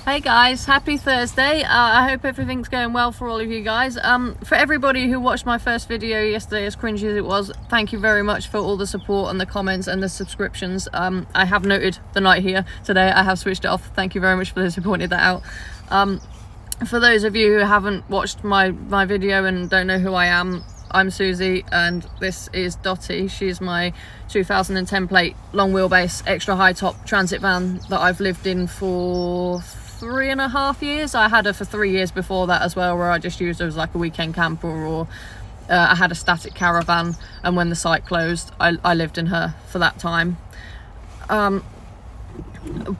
Hey guys, happy Thursday. I hope everything's going well for all of you guys. For everybody who watched my first video yesterday, as cringy as it was, thank you very much for all the support and the comments and the subscriptions. I have noted the night here today. I have switched it off. Thank you very much for those who pointed that out. For those of you who haven't watched my video and don't know who I am, I'm Susie and this is Dottie. She's my 2010 plate long wheelbase extra high top transit van that I've lived in for 3.5 years. I had her for 3 years before that as well, where I just used her as like a weekend camper, or I had a static caravan, and when the site closed I lived in her for that time.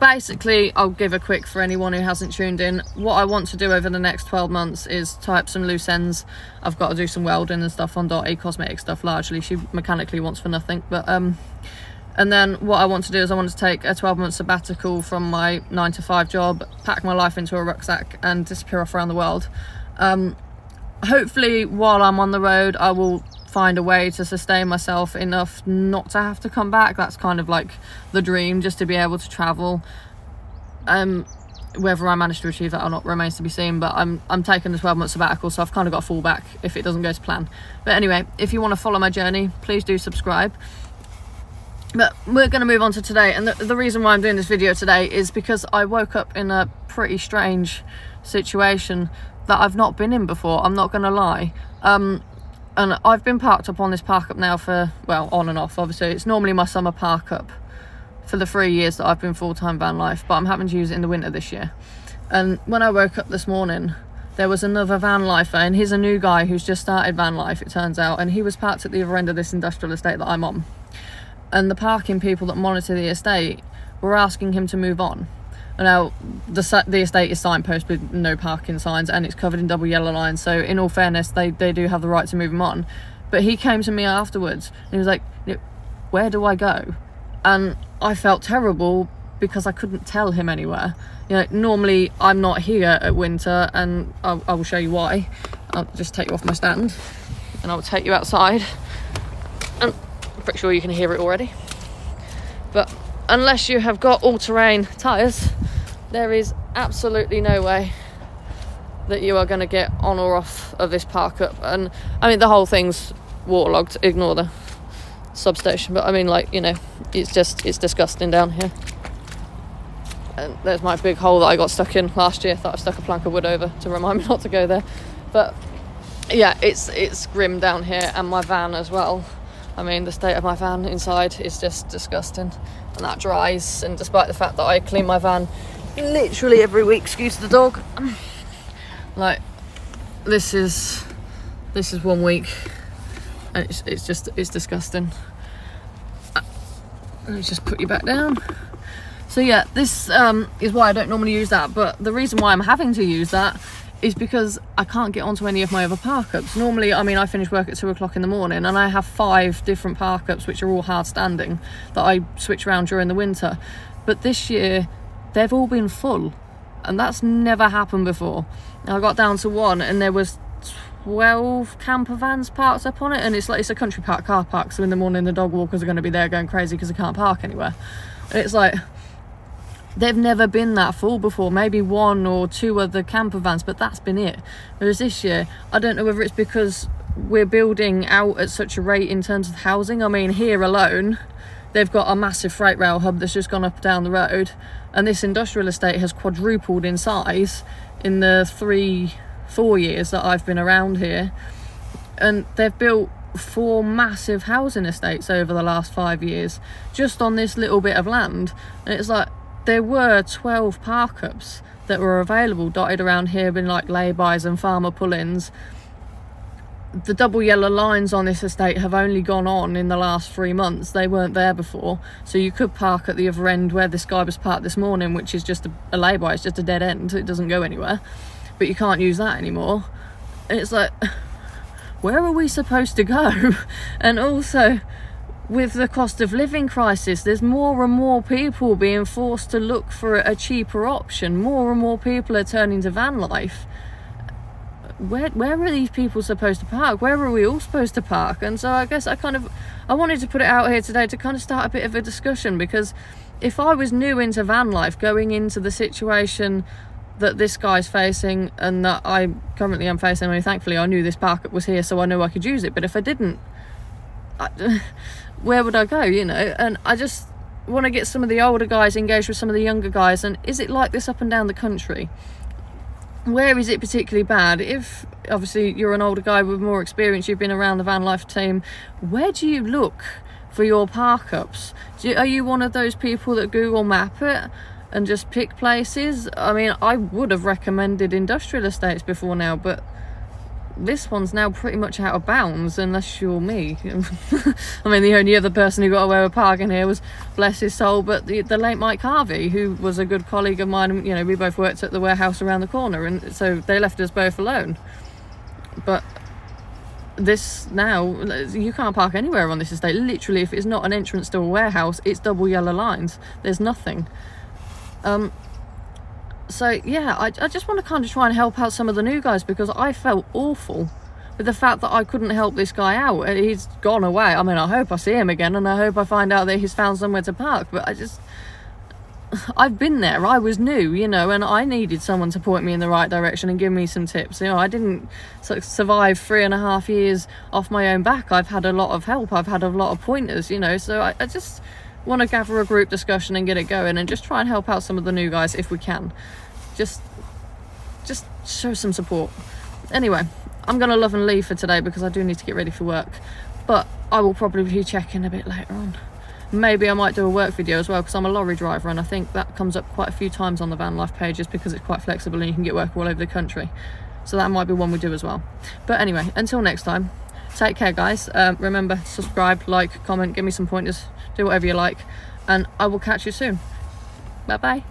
Basically, I'll give a quick for anyone who hasn't tuned in. What I want to do over the next 12 months is tie up some loose ends. I've got to do some welding and stuff on Dottie, cosmetic stuff largely. She mechanically wants for nothing, but and then what I want to do is I want to take a 12-month sabbatical from my 9-to-5 job, pack my life into a rucksack and disappear off around the world. Hopefully while I'm on the road I will find a way to sustain myself enough not to have to come back. That's kind of like the dream, just to be able to travel. Whether I manage to achieve that or not remains to be seen, but I'm taking the 12-month sabbatical, so I've kind of got a fallback if it doesn't go to plan. But anyway, if you want to follow my journey, please do subscribe. But we're going to move on to today, and the reason why I'm doing this video today is because I woke up in a pretty strange situation that I've not been in before, I'm not going to lie. And I've been parked up on this park up now for, well, on and off, obviously. It's normally my summer park up for the 3 years that I've been full-time van life, but I'm having to use it in the winter this year. And when I woke up this morning, there was another vanlifer, and he's a new guy who's just started van life, it turns out, and he was parked at the other end of this industrial estate that I'm on. And the parking people that monitor the estate were asking him to move on. Now, the estate is signposted with no parking signs, and it's covered in double yellow lines, so in all fairness, they do have the right to move him on. But he came to me afterwards, and he was like, where do I go? And I felt terrible because I couldn't tell him anywhere. You know, normally I'm not here at winter, and I will show you why. I'll just take you off my stand, and I'll take you outside. And I'm pretty sure you can hear it already. But unless you have got all-terrain tyres, there is absolutely no way that you are going to get on or off of this park up. And I mean, the whole thing's waterlogged, ignore the substation, but I mean, like, you know, it's disgusting down here. And there's my big hole that I got stuck in last year. Thought I stuck a plank of wood over to remind me not to go there. But yeah, it's grim down here, and my van as well. I mean, the state of my van inside is just disgusting, and that dries. And despite the fact that I clean my van literally every week, excuse the dog, like, this is 1 week, and it's disgusting. Let me just put you back down. So yeah, this is why I don't normally use that, but the reason why I'm having to use that is because I can't get onto any of my other park-ups. Normally, I mean, I finish work at 2 o'clock in the morning, and I have 5 different park-ups which are all hard standing that I switch around during the winter. But this year they've all been full, and that's never happened before. And I got down to one, and there was 12 camper vans parked up on it, and it's a country park car park, so in the morning the dog walkers are going to be there going crazy because they can't park anywhere. And it's like, they've never been that full before. Maybe 1 or 2 other camper vans, but that's been it. Whereas this year, I don't know whether it's because we're building out at such a rate in terms of housing. I mean, here alone, they've got a massive freight rail hub that's just gone up down the road, and this industrial estate has quadrupled in size in the 3-4 years that I've been around here. And they've built 4 massive housing estates over the last 5 years just on this little bit of land. And it's like, there were 12 park-ups that were available dotted around here, been like lay-bys and farmer pull-ins. The double yellow lines on this estate have only gone on in the last 3 months. They weren't there before, so you could park at the other end where this guy was parked this morning, which is just a lay-by. It's just a dead end, it doesn't go anywhere, but you can't use that anymore. And it's like, where are we supposed to go? And also, with the cost of living crisis, there's more and more people being forced to look for a cheaper option. More and more people are turning to van life. Where are these people supposed to park? Where are we all supposed to park? And so I guess I wanted to put it out here today to kind of start a bit of a discussion, because if I was new into van life, going into the situation that this guy's facing and that I currently am facing. I mean, thankfully I knew this park was here, so I knew I could use it, but if I didn't, where would I go, you know? And I just want to get some of the older guys engaged with some of the younger guys. And is it like this up and down the country? Where is it particularly bad? If obviously you're an older guy with more experience, you've been around the van life team, where do you look for your park ups? Are you one of those people that Google map it and just pick places? I mean, I would have recommended industrial estates before now, but this one's now pretty much out of bounds unless you're me. I mean, the only other person who got away with parking here was, bless his soul, but the late Mike Harvey, who was a good colleague of mine. You know, we both worked at the warehouse around the corner, and so they left us both alone. But this now, you can't park anywhere on this estate. Literally, if it's not an entrance to a warehouse, it's double yellow lines. There's nothing. So yeah, I just want to kind of try and help out some of the new guys, because I felt awful with the fact that I couldn't help this guy out. He's gone away. I mean, I hope I see him again, and I hope I find out that he's found somewhere to park, but I've been there. I was new, you know, and I needed someone to point me in the right direction and give me some tips. You know, I didn't sort of survive 3.5 years off my own back. I've had a lot of help. I've had a lot of pointers, you know, so I just want to gather a group discussion and get it going and just try and help out some of the new guys if we can. Just show some support. Anyway, I'm going to love and leave for today because I do need to get ready for work, but I will probably be checking a bit later on. Maybe I might do a work video as well, because I'm a lorry driver and I think that comes up quite a few times on the van life pages because it's quite flexible and you can get work all over the country. So that might be one we do as well. But anyway, until next time, take care guys. Remember, subscribe, like, comment, give me some pointers, do whatever you like, and I will catch you soon. Bye bye.